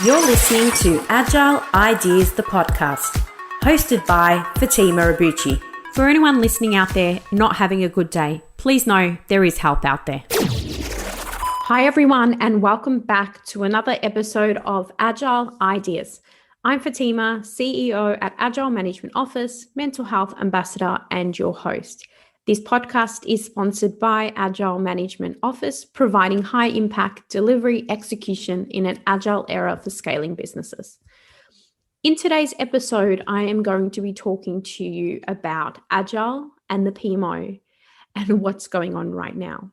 You're listening to Agile Ideas, the podcast, hosted by Fatima Abuchi. For anyone listening out there not having a good day, please know there is help out there. Hi everyone, and welcome back to another episode of Agile Ideas. I'm Fatima, CEO at Agile Management Office, Mental Health Ambassador, and your host. This podcast is sponsored by Agile Management Office, providing high-impact delivery execution in an agile era for scaling businesses. In today's episode, I am going to be talking to you about Agile and the PMO and what's going on right now.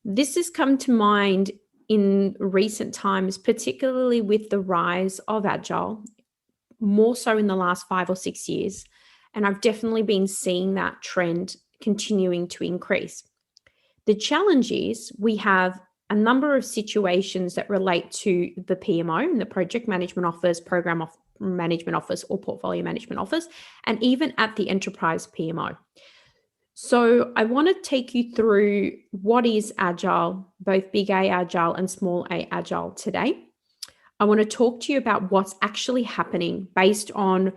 This has come to mind in recent times, particularly with the rise of Agile, more so in the last 5 or 6 years. And I've definitely been seeing that trend continuing to increase. The challenge is we have a number of situations that relate to the PMO, the Project Management Office, Program Management Office, or Portfolio Management Office, and even at the Enterprise PMO. So I want to take you through what is Agile, both big A Agile and small A Agile today. I want to talk to you about what's actually happening based on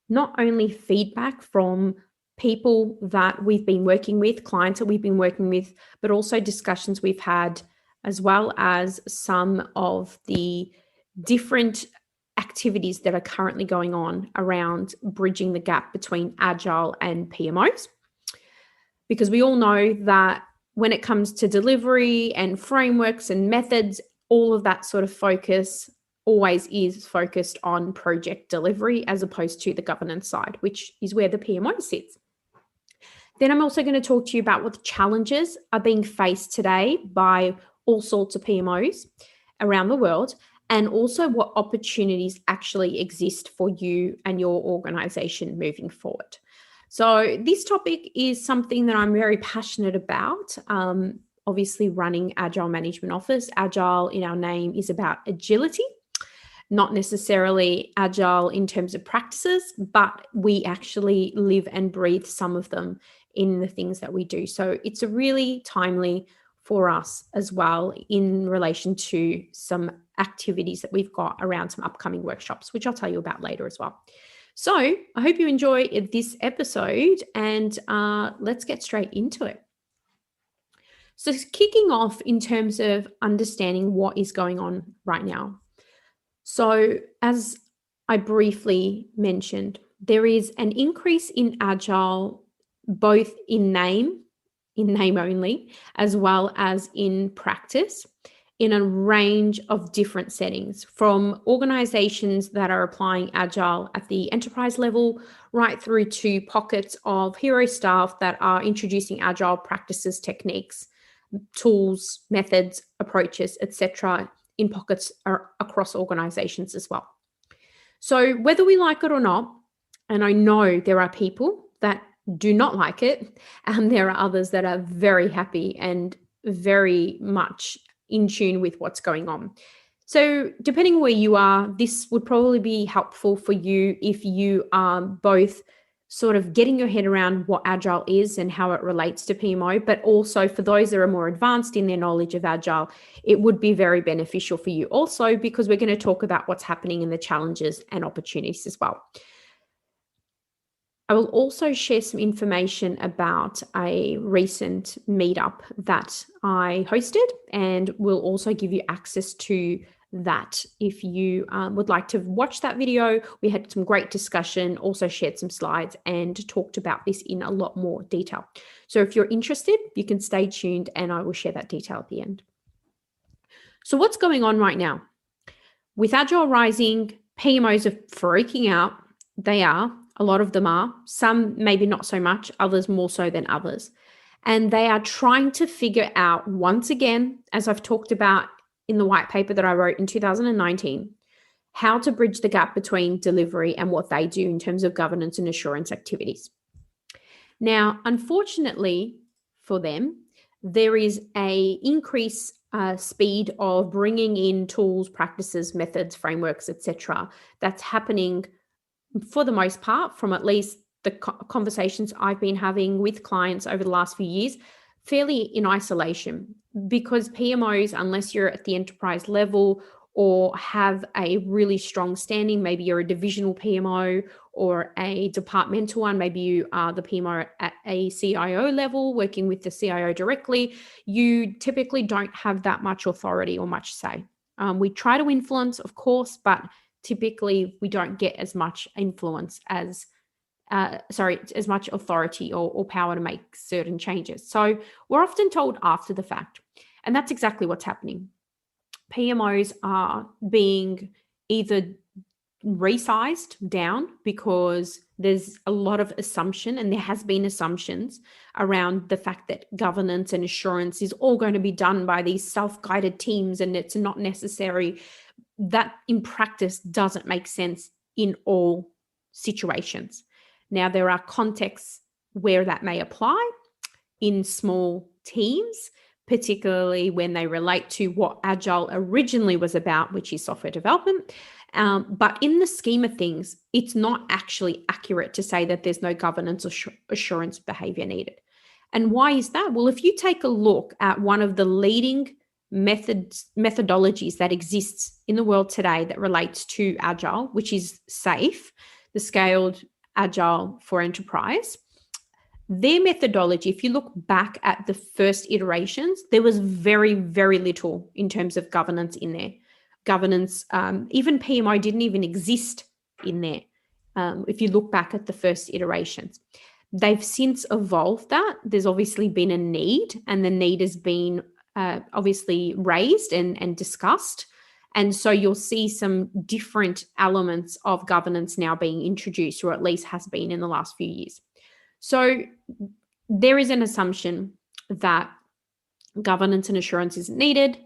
not only feedback from people that we've been working with, clients that we've been working with, but also discussions we've had, as well as some of the different activities that are currently going on around bridging the gap between Agile and PMOs. Because we all know that when it comes to delivery and frameworks and methods, all of that sort of focus always is focused on project delivery as opposed to the governance side, which is where the PMO sits. Then I'm also going to talk to you about what the challenges are being faced today by all sorts of PMOs around the world, and also what opportunities actually exist for you and your organization moving forward. So this topic is something that I'm very passionate about. Obviously, running Agile Management Office. Agile in our name is about agility, not necessarily agile in terms of practices, but we actually live and breathe some of them in the things that we do. So it's a really timely for us as well in relation to some activities that we've got around some upcoming workshops, which I'll tell you about later as well. So I hope you enjoy this episode, and let's get straight into it. So kicking off in terms of understanding what is going on right now. So as I briefly mentioned, there is an increase in Agile, both in name only, as well as in practice, in a range of different settings, from organizations that are applying Agile at the enterprise level, right through to pockets of hero staff that are introducing Agile practices, techniques, tools, methods, approaches, etc., in pockets across organizations as well. So whether we like it or not, and I know there are people that do not like it, and there are others that are very happy and very much in tune with what's going on. So depending where you are, this would probably be helpful for you if you are both sort of getting your head around what Agile is and how it relates to PMO, but also for those that are more advanced in their knowledge of Agile, it would be very beneficial for you also, because we're going to talk about what's happening in the challenges and opportunities as well. I will also share some information about a recent meetup that I hosted, and will also give you access to that if you would like to watch that video. We had some great discussion, also shared some slides and talked about this in a lot more detail. So if you're interested, you can stay tuned and I will share that detail at the end. So what's going on right now? With Agile rising, PMOs are freaking out. They are. A lot of them are. Some maybe not so much, others more so than others. And they are trying to figure out, once again, as I've talked about in the white paper that I wrote in 2019, how to bridge the gap between delivery and what they do in terms of governance and assurance activities. Now, unfortunately for them, there is an increase speed of bringing in tools, practices, methods, frameworks, etc. that's happening for the most part, from at least the conversations I've been having with clients over the last few years, fairly in isolation, because PMOs, unless you're at the enterprise level or have a really strong standing. Maybe you're a divisional PMO or a departmental one. Maybe you are the PMO at a CIO level, working with the CIO directly. You typically don't have that much authority or much say. We try to influence, of course, but typically we don't get as much influence as as much authority or power to make certain changes. So we're often told after the fact, and that's exactly what's happening. PMOs are being either resized down because there's a lot of assumption, and there has been assumptions around the fact that governance and assurance is all going to be done by these self-guided teams, and it's not necessary. That in practice doesn't make sense in all situations. Now, there are contexts where that may apply in small teams, particularly when they relate to what Agile originally was about, which is software development. But in the scheme of things, it's not actually accurate to say that there's no governance or assurance behavior needed. And why is that? Well, if you take a look at one of the leading methodologies that exists in the world today that relates to Agile, which is SAFe, the Scaled Agile for Enterprise, their methodology, if you look back at the first iterations, there was very, very little in terms of governance in there. Governance, even PMO didn't even exist in there. If you look back at the first iterations, they've since evolved that. There's obviously been a need, and the need has been obviously raised and discussed. And so you'll see some different elements of governance now being introduced, or at least has been in the last few years. So there is an assumption that governance and assurance is needed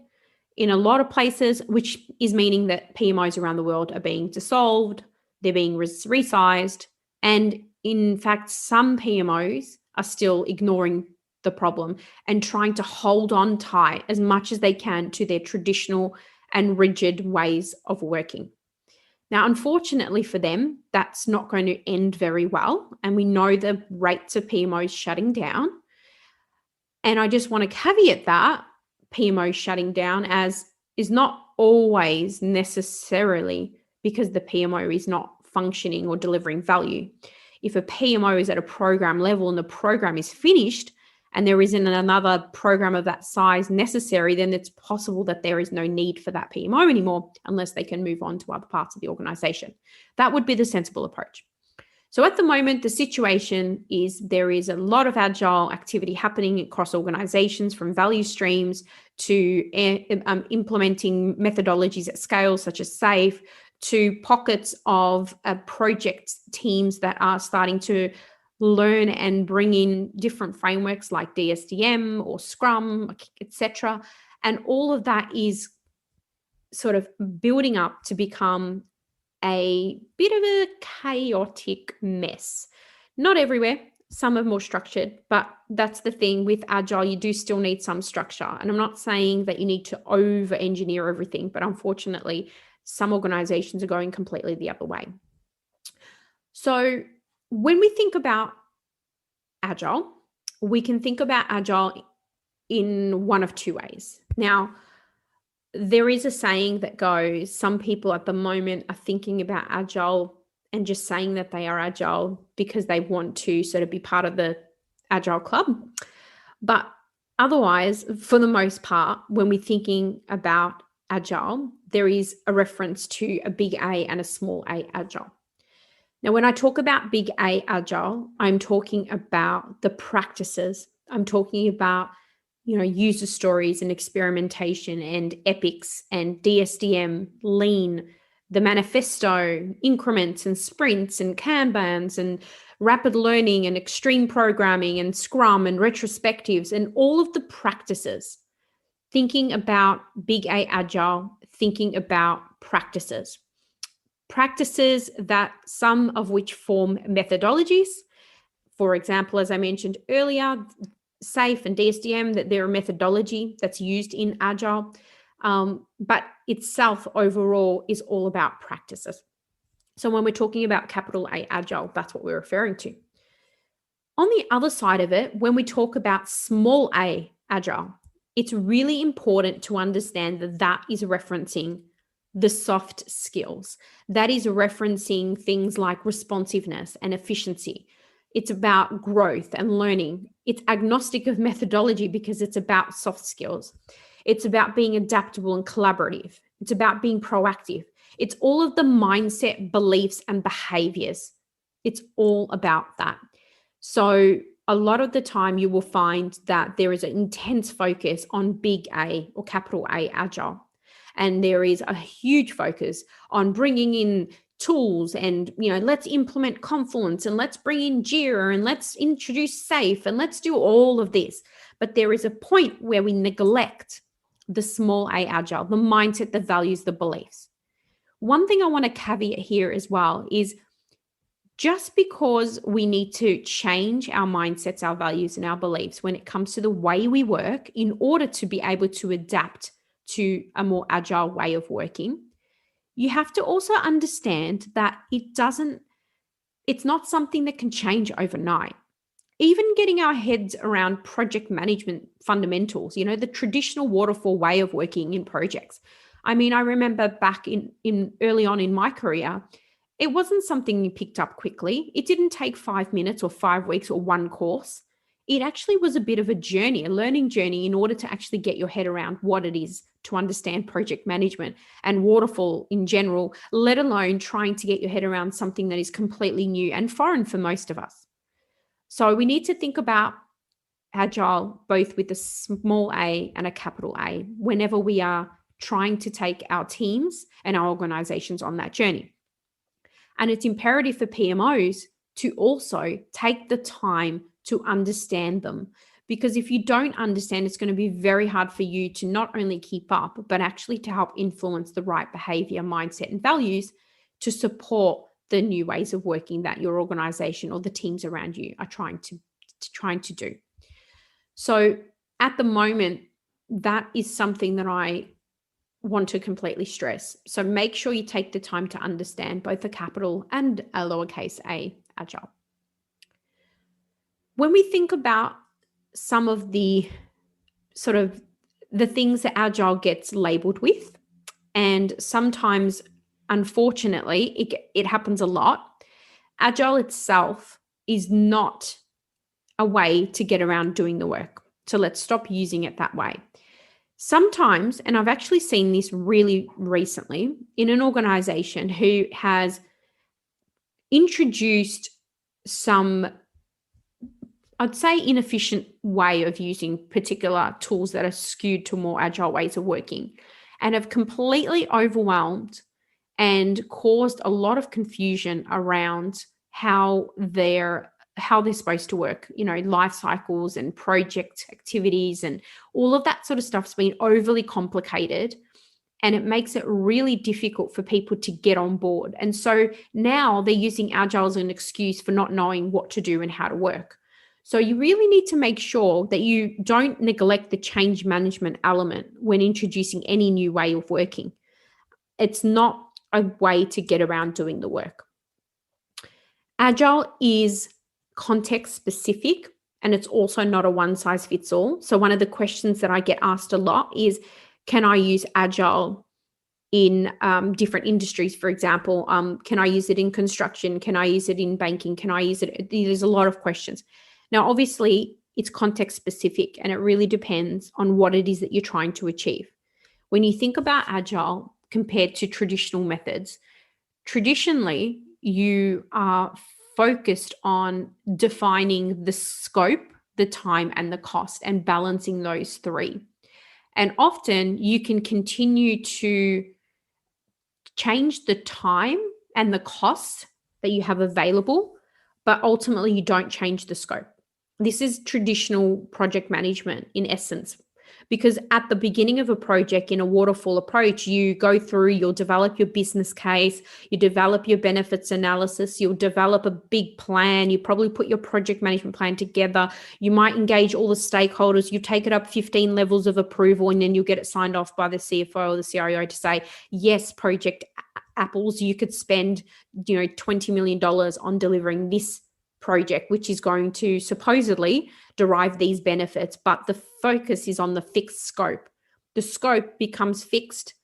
in a lot of places, which is meaning that PMOs around the world are being dissolved, they're being resized, and in fact, some PMOs are still ignoring the problem and trying to hold on tight as much as they can to their traditional and rigid ways of working. Now, unfortunately for them, that's not going to end very well. And we know the rates of PMOs shutting down. And I just want to caveat that PMO shutting down as is not always necessarily because the PMO is not functioning or delivering value. If a PMO is at a program level and the program is finished and there isn't another program of that size necessary, then it's possible that there is no need for that PMO anymore unless they can move on to other parts of the organization. That would be the sensible approach. So at the moment, the situation is there is a lot of Agile activity happening across organizations, from value streams to implementing methodologies at scale, such as SAFe, to pockets of project teams that are starting to learn and bring in different frameworks like DSDM or Scrum, etc. And all of that is sort of building up to become a bit of a chaotic mess. Not everywhere, some are more structured, but that's the thing with Agile, you do still need some structure. And I'm not saying that you need to over-engineer everything, but unfortunately, some organizations are going completely the other way. So when we think about Agile, we can think about Agile in one of two ways. Now, there is a saying that goes, some people at the moment are thinking about Agile and just saying that they are Agile because they want to sort of be part of the Agile club. But otherwise, for the most part, when we're thinking about Agile, there is a reference to a big A and a small a Agile. Now, when I talk about big A Agile, I'm talking about the practices. I'm talking about, user stories and experimentation and epics and DSDM, lean, the manifesto, increments and sprints and Kanbans and rapid learning and extreme programming and Scrum and retrospectives and all of the practices. Thinking about big A Agile, thinking about practices. Practices that some of which form methodologies. For example, as I mentioned earlier, SAFe and DSDM, that they're a methodology that's used in Agile, but itself overall is all about practices. So when we're talking about capital A Agile, that's what we're referring to. On the other side of it, when we talk about small a Agile, it's really important to understand that that is referencing the soft skills. That is referencing things like responsiveness and efficiency. It's about growth and learning. It's agnostic of methodology because it's about soft skills. It's about being adaptable and collaborative. It's about being proactive. It's all of the mindset, beliefs, and behaviors. It's all about that. So a lot of the time you will find that there is an intense focus on big A or capital A Agile. And there is a huge focus on bringing in tools and, let's implement Confluence and let's bring in Jira and let's introduce SAFe and let's do all of this. But there is a point where we neglect the small A Agile, the mindset, the values, the beliefs. One thing I want to caveat here as well is just because we need to change our mindsets, our values, and our beliefs when it comes to the way we work in order to be able to adapt to a more agile way of working, you have to also understand that it's not something that can change overnight. Even getting our heads around project management fundamentals, the traditional waterfall way of working in projects. I mean, I remember back in early on in my career, it wasn't something you picked up quickly. It didn't take 5 minutes or 5 weeks or one course. It actually was a bit of a journey, a learning journey in order to actually get your head around what it is to understand project management and waterfall in general, let alone trying to get your head around something that is completely new and foreign for most of us. So we need to think about Agile both with a small a and a capital A whenever we are trying to take our teams and our organizations on that journey. And it's imperative for PMOs to also take the time to understand them. Because if you don't understand, it's going to be very hard for you to not only keep up, but actually to help influence the right behavior, mindset, and values to support the new ways of working that your organization or the teams around you are trying to do. So at the moment, that is something that I want to completely stress. So make sure you take the time to understand both a capital and a lowercase a Agile. When we think about some of the sort of the things that Agile gets labeled with, and sometimes, unfortunately, it happens a lot, Agile itself is not a way to get around doing the work. So let's stop using it that way. Sometimes, and I've actually seen this really recently in an organization who has introduced some, I'd say, inefficient way of using particular tools that are skewed to more agile ways of working and have completely overwhelmed and caused a lot of confusion around how they're supposed to work, life cycles and project activities and all of that sort of stuff's been overly complicated, and it makes it really difficult for people to get on board. And so now they're using Agile as an excuse for not knowing what to do and how to work. So you really need to make sure that you don't neglect the change management element when introducing any new way of working. It's not a way to get around doing the work. Agile is context specific, and it's also not a one size fits all. So one of the questions that I get asked a lot is, can I use Agile in different industries? For example, can I use it in construction? Can I use it in banking? Can I use it? There's a lot of questions. Now, obviously, it's context specific, and it really depends on what it is that you're trying to achieve. When you think about Agile compared to traditional methods, traditionally, you are focused on defining the scope, the time, and the cost, and balancing those three. And often you can continue to change the time and the cost that you have available, but ultimately you don't change the scope. This is traditional project management in essence, because at the beginning of a project in a waterfall approach, you go through, you'll develop your business case, you develop your benefits analysis, you'll develop a big plan, you probably put your project management plan together, you might engage all the stakeholders, you take it up 15 levels of approval, and then you'll get it signed off by the CFO or the CIO to say, yes, Project Apples, you could spend $20 million on delivering this project, which is going to supposedly derive these benefits, but the focus is on the fixed scope. The scope becomes fixed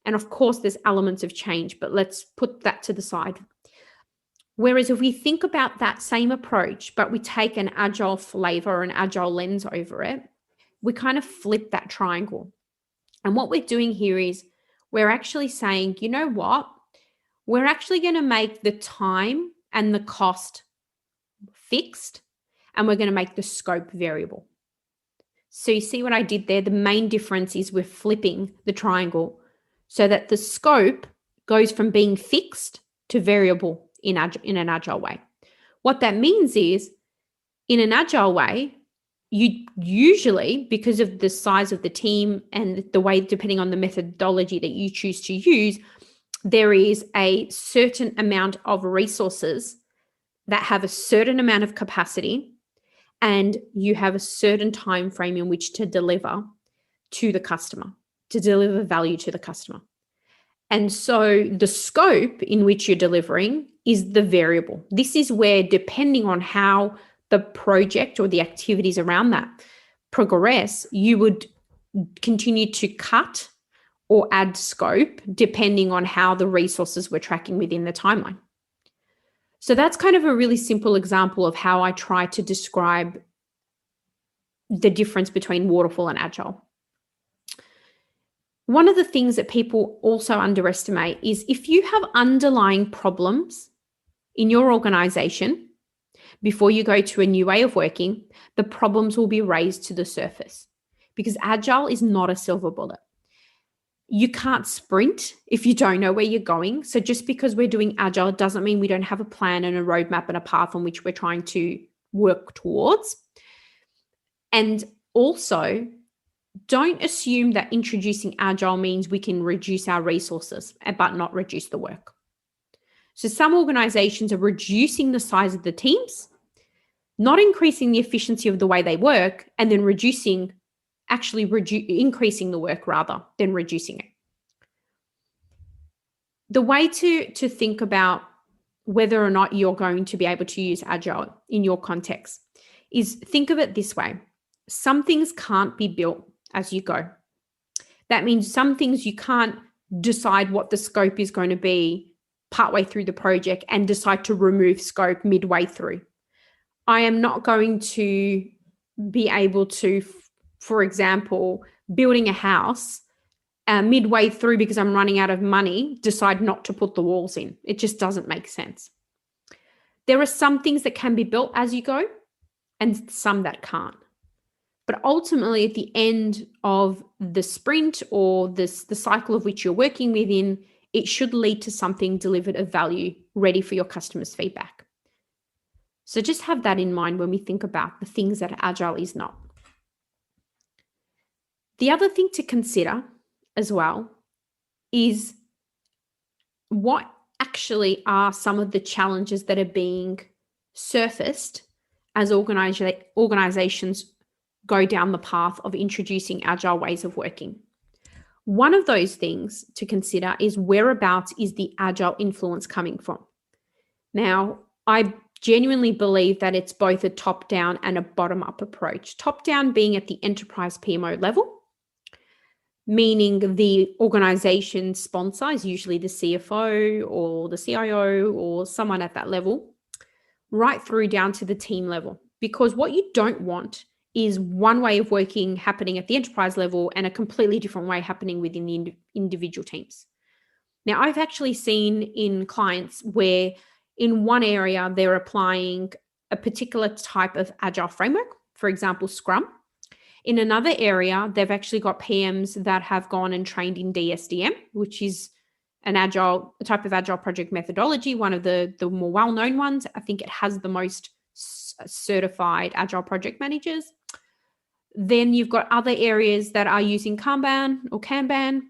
And of course, there's elements of change, but let's put that to the side. Whereas if we think about that same approach, but we take an agile flavor, an agile lens over it, we kind of flip that triangle. And what we're doing here is we're actually saying, you know what? We're actually going to make the time and the cost fixed, and we're going to make the scope variable. So you see what I did there? The main difference is we're flipping the triangle so that the scope goes from being fixed to variable in an agile way. What that means is, in an agile way, you usually, because of the size of the team and the way, depending on the methodology that you choose to use, there is a certain amount of resources that have a certain amount of capacity, and you have a certain time frame in which to deliver to the customer, to deliver value to the customer. And so the scope in which you're delivering is the variable. This is where, depending on how the project or the activities around that progress, you would continue to cut or add scope depending on how the resources were tracking within the timeline. So that's kind of a really simple example of how I try to describe the difference between waterfall and agile. One of the things that people also underestimate is if you have underlying problems in your organization before you go to a new way of working, the problems will be raised to the surface, because agile is not a silver bullet. You can't sprint if you don't know where you're going. So just because we're doing agile doesn't mean we don't have a plan and a roadmap and a path on which we're trying to work towards. And also, don't assume that introducing agile means we can reduce our resources but not reduce the work. So some organizations are reducing the size of the teams, not increasing the efficiency of the way they work, and then increasing the work rather than reducing it. The way to think about whether or not you're going to be able to use agile in your context is, think of it this way. Some things can't be built as you go. That means some things you can't decide what the scope is going to be partway through the project and decide to remove scope midway through. I am not going to be able to, for example, building a house midway through, because I'm running out of money, decide not to put the walls in. It just doesn't make sense. There are some things that can be built as you go and some that can't. But ultimately, at the end of the sprint or the cycle of which you're working within, it should lead to something delivered of value, ready for your customers' feedback. So just have that in mind when we think about the things that agile is not. The other thing to consider as well is what actually are some of the challenges that are being surfaced as organizations go down the path of introducing agile ways of working. One of those things to consider is, whereabouts is the agile influence coming from? Now, I genuinely believe that it's both a top-down and a bottom-up approach. Top-down being at the enterprise PMO level, meaning the organization sponsor is usually the CFO or the CIO or someone at that level, right through down to the team level. Because what you don't want is one way of working happening at the enterprise level and a completely different way happening within the individual teams. Now, I've actually seen in clients where in one area they're applying a particular type of agile framework, for example, Scrum. In another area, they've actually got PMs that have gone and trained in DSDM, which is a type of agile project methodology, one of the more well-known ones. I think it has the most certified agile project managers. Then you've got other areas that are using Kanban,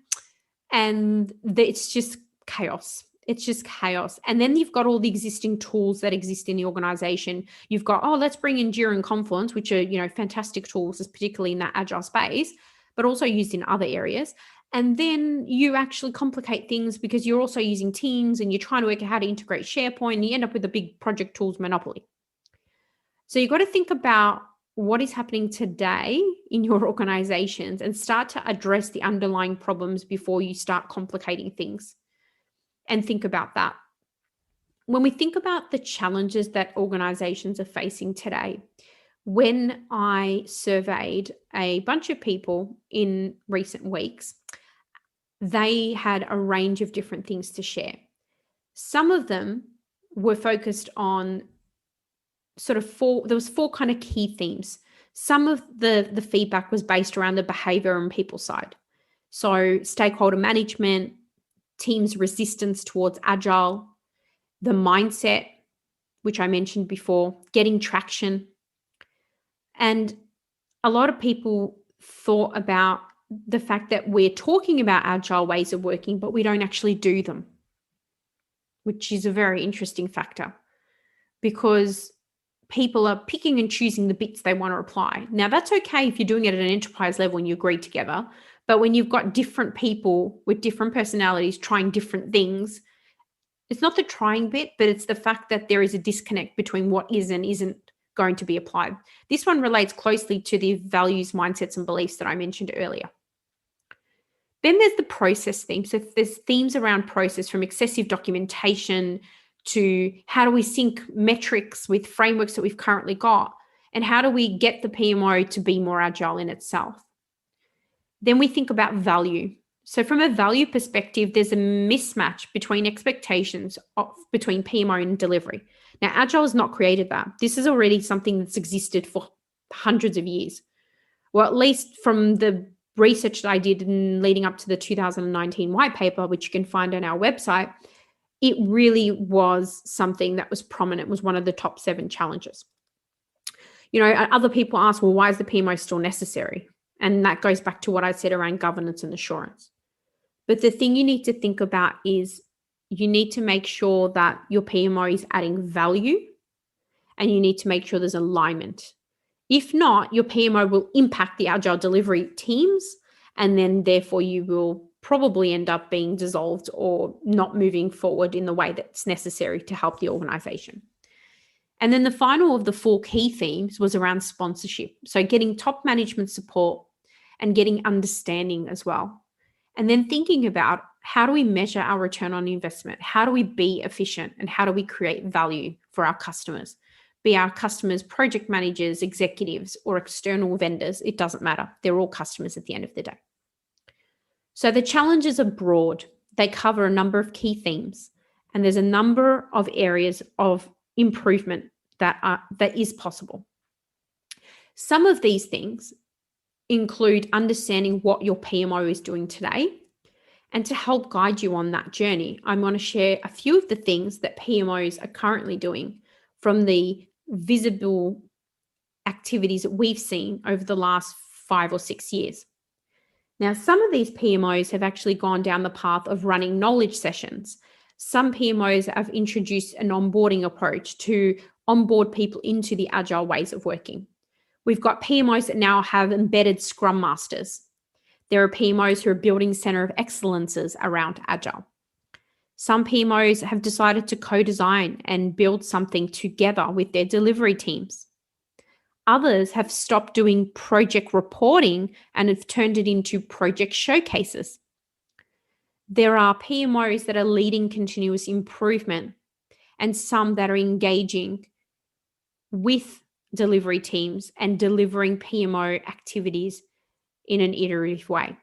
and it's just chaos. It's just chaos. And then you've got all the existing tools that exist in the organization. You've got, let's bring in Jira and Confluence, which are, fantastic tools, particularly in that agile space, but also used in other areas. And then you actually complicate things because you're also using Teams and you're trying to work out how to integrate SharePoint, and you end up with a big project tools monopoly. So you've got to think about what is happening today in your organizations and start to address the underlying problems before you start complicating things. And think about that. When we think about the challenges that organizations are facing today, when I surveyed a bunch of people in recent weeks, they had a range of different things to share. Some of them were focused on there was four kind of key themes. Some of the feedback was based around the behavior and people side. So stakeholder management, teams' resistance towards agile, the mindset, which I mentioned before, getting traction. And a lot of people thought about the fact that we're talking about agile ways of working, but we don't actually do them, which is a very interesting factor because people are picking and choosing the bits they want to apply. Now, that's okay if you're doing it at an enterprise level and you agree together, but when you've got different people with different personalities trying different things, it's not the trying bit, but it's the fact that there is a disconnect between what is and isn't going to be applied. This one relates closely to the values, mindsets, and beliefs that I mentioned earlier. Then there's the process theme. So there's themes around process, from excessive documentation to how do we sync metrics with frameworks that we've currently got, and how do we get the PMO to be more agile in itself. Then we think about value. So from a value perspective, there's a mismatch between expectations between PMO and delivery. Now, Agile has not created that. This is already something that's existed for hundreds of years. Well, at least from the research that I did leading up to the 2019 white paper, which you can find on our website, it really was something that was prominent, was one of the top 7 challenges. Other people ask, well, why is the PMO still necessary? And that goes back to what I said around governance and assurance. But the thing you need to think about is you need to make sure that your PMO is adding value, and you need to make sure there's alignment. If not, your PMO will impact the agile delivery teams, and then therefore you will probably end up being dissolved or not moving forward in the way that's necessary to help the organization. And then the final of the 4 key themes was around sponsorship. So getting top management support and getting understanding as well. And then thinking about, how do we measure our return on investment? How do we be efficient? And how do we create value for our customers? Be our customers project managers, executives, or external vendors, it doesn't matter. They're all customers at the end of the day. So the challenges are broad. They cover a number of key themes, and there's a number of areas of improvement that is possible. Some of these things include understanding what your PMO is doing today. And to help guide you on that journey, I'm going to share a few of the things that PMOs are currently doing from the visible activities that we've seen over the last 5 or 6 years. Now, some of these PMOs have actually gone down the path of running knowledge sessions. Some PMOs have introduced an onboarding approach to onboard people into the agile ways of working. We've got PMOs that now have embedded Scrum Masters. There are PMOs who are building center of excellences around agile. Some PMOs have decided to co-design and build something together with their delivery teams. Others have stopped doing project reporting and have turned it into project showcases. There are PMOs that are leading continuous improvement, and some that are engaging with delivery teams and delivering PMO activities in an iterative way.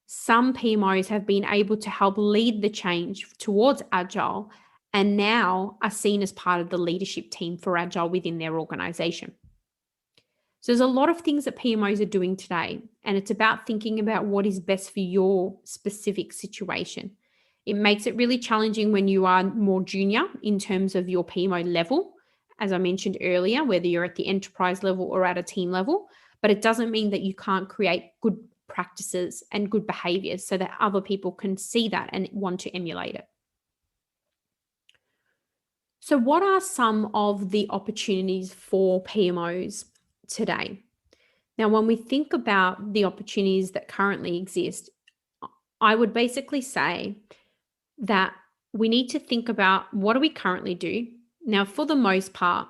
Some PMOs have been able to help lead the change towards Agile and now are seen as part of the leadership team for Agile within their organization. So there's a lot of things that PMOs are doing today, and it's about thinking about what is best for your specific situation. It makes it really challenging when you are more junior in terms of your PMO level, as I mentioned earlier, whether you're at the enterprise level or at a team level, but it doesn't mean that you can't create good practices and good behaviors so that other people can see that and want to emulate it. So what are some of the opportunities for PMOs today? Now, when we think about the opportunities that currently exist, I would basically say that we need to think about, what do we currently do? Now, for the most part,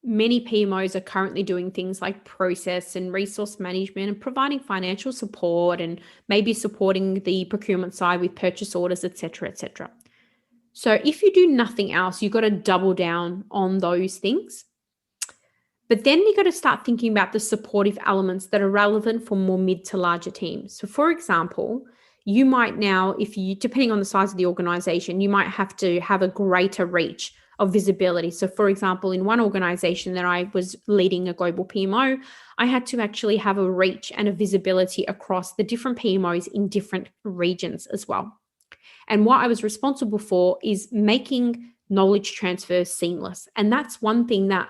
many PMOs are currently doing things like process and resource management and providing financial support and maybe supporting the procurement side with purchase orders, etc., etc. So if you do nothing else, you've got to double down on those things. But then you got to start thinking about the supportive elements that are relevant for more mid to larger teams. So for example, you might now, depending on the size of the organization, you might have to have a greater reach of visibility. So for example, in one organization that I was leading a global PMO, I had to actually have a reach and a visibility across the different PMOs in different regions as well. And what I was responsible for is making knowledge transfer seamless. And that's one thing that,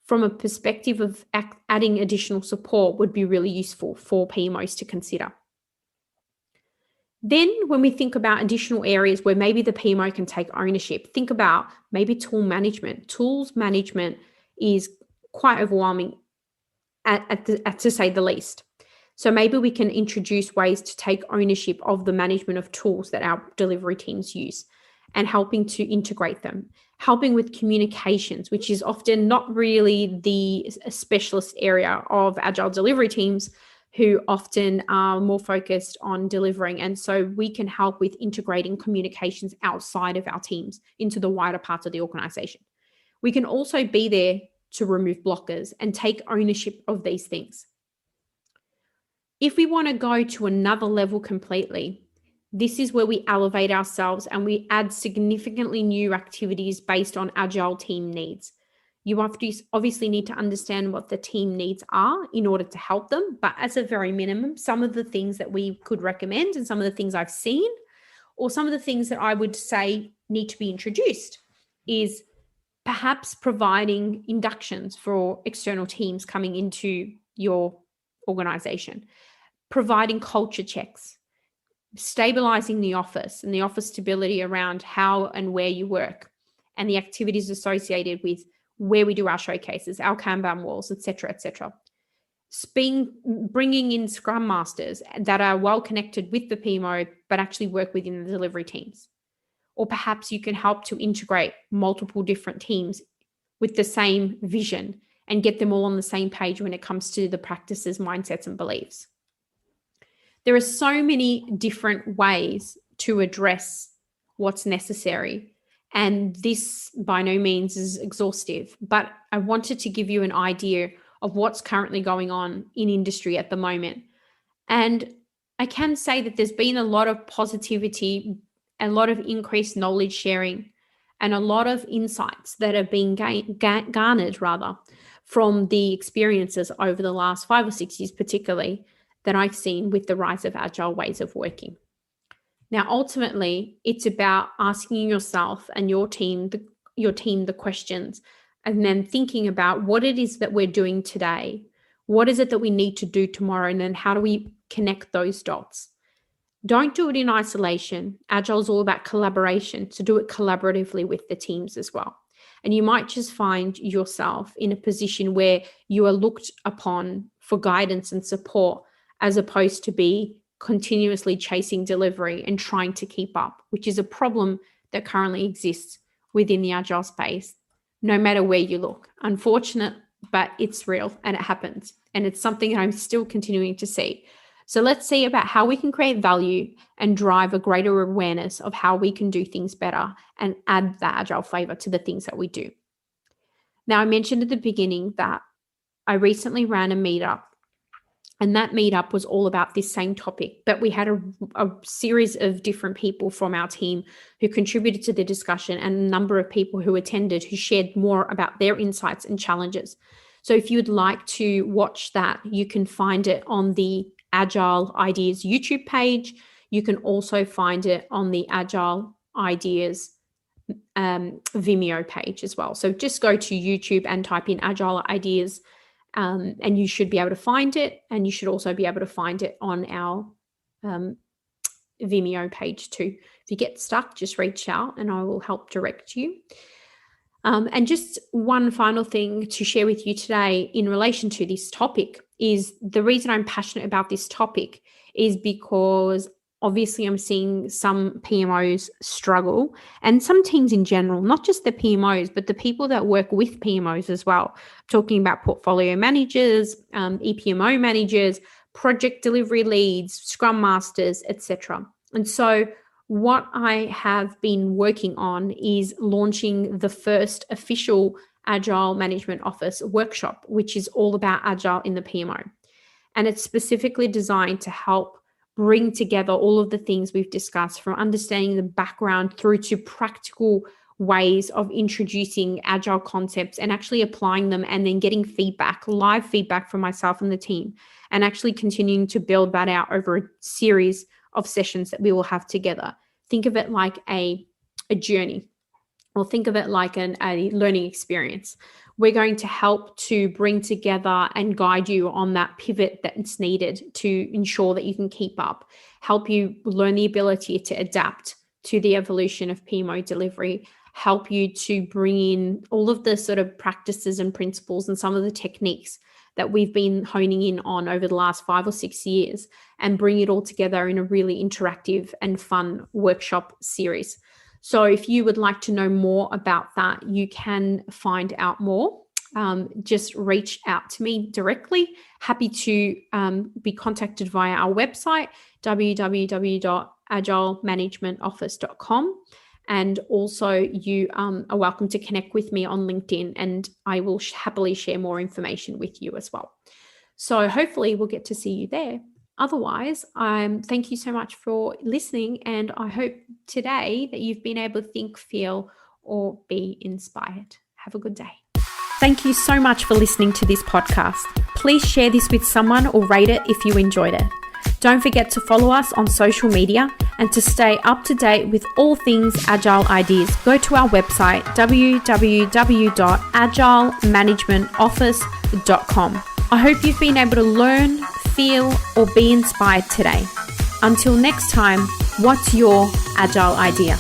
from a perspective of adding additional support, would be really useful for PMOs to consider. Then when we think about additional areas where maybe the PMO can take ownership, think about maybe tool management. Tools management is quite overwhelming to say the least. So maybe we can introduce ways to take ownership of the management of tools that our delivery teams use and helping to integrate them, helping with communications, which is often not really the specialist area of agile delivery teams, who often are more focused on delivering. And so we can help with integrating communications outside of our teams into the wider parts of the organization. We can also be there to remove blockers and take ownership of these things. If we want to go to another level completely, this is where we elevate ourselves and we add significantly new activities based on agile team needs. You obviously need to understand what the team needs are in order to help them. But as a very minimum, some of the things that we could recommend and some of the things I've seen, or some of the things that I would say need to be introduced, is perhaps providing inductions for external teams coming into your organization, providing culture checks, stabilizing the office and the office stability around how and where you work, and the activities associated with where we do our showcases, our Kanban walls, etc., etc. Bringing in Scrum Masters that are well connected with the PMO, but actually work within the delivery teams. Or perhaps you can help to integrate multiple different teams with the same vision and get them all on the same page when it comes to the practices, mindsets, and beliefs. There are so many different ways to address what's necessary. And this by no means is exhaustive, but I wanted to give you an idea of what's currently going on in industry at the moment. And I can say that there's been a lot of positivity, a lot of increased knowledge sharing, and a lot of insights that have been garnered from the experiences over the last 5 or 6 years, particularly, that I've seen with the rise of agile ways of working. Now, ultimately, it's about asking yourself and your team the questions, and then thinking about what it is that we're doing today. What is it that we need to do tomorrow? And then how do we connect those dots? Don't do it in isolation. Agile is all about collaboration, so do it collaboratively with the teams as well. And you might just find yourself in a position where you are looked upon for guidance and support, as opposed to be continuously chasing delivery and trying to keep up, which is a problem that currently exists within the agile space, no matter where you look. Unfortunate, but it's real and it happens. And it's something that I'm still continuing to see. So let's see about how we can create value and drive a greater awareness of how we can do things better and add that agile flavor to the things that we do. Now, I mentioned at the beginning that I recently ran a meetup, and that meetup was all about this same topic, but we had a series of different people from our team who contributed to the discussion, and a number of people who attended who shared more about their insights and challenges. So if you'd like to watch that, you can find it on the Agile Ideas YouTube page. You can also find it on the Agile Ideas Vimeo page as well. So just go to YouTube and type in Agile Ideas, and you should be able to find it. And you should also be able to find it on our Vimeo page too. If you get stuck, just reach out and I will help direct you. And just one final thing to share with you today in relation to this topic is the reason I'm passionate about this topic is because obviously I'm seeing some PMOs struggle, and some teams in general, not just the PMOs, but the people that work with PMOs as well. Talking about portfolio managers, EPMO managers, project delivery leads, scrum masters, etc. And so what I have been working on is launching the first official Agile Management Office workshop, which is all about Agile in the PMO. And it's specifically designed to help bring together all of the things we've discussed, from understanding the background through to practical ways of introducing Agile concepts and actually applying them, and then getting feedback, live feedback from myself and the team, and actually continuing to build that out over a series of sessions that we will have together. Think of it like a journey, or think of it like a learning experience. We're going to help to bring together and guide you on that pivot that's needed to ensure that you can keep up, help you learn the ability to adapt to the evolution of PMO delivery, help you to bring in all of the sort of practices and principles and some of the techniques that we've been honing in on over the last 5 or 6 years, and bring it all together in a really interactive and fun workshop series. So if you would like to know more about that, you can find out more. Just reach out to me directly. Happy to be contacted via our website, www.agilemanagementoffice.com. And also you are welcome to connect with me on LinkedIn, and I will happily share more information with you as well. So hopefully we'll get to see you there. Otherwise, thank you so much for listening, and I hope today that you've been able to think, feel, or be inspired. Have a good day. Thank you so much for listening to this podcast. Please share this with someone or rate it if you enjoyed it. Don't forget to follow us on social media, and to stay up to date with all things Agile ideas, go to our website, www.agilemanagementoffice.com. I hope you've been able to learn, feel, or be inspired today. Until next time, what's your Agile idea?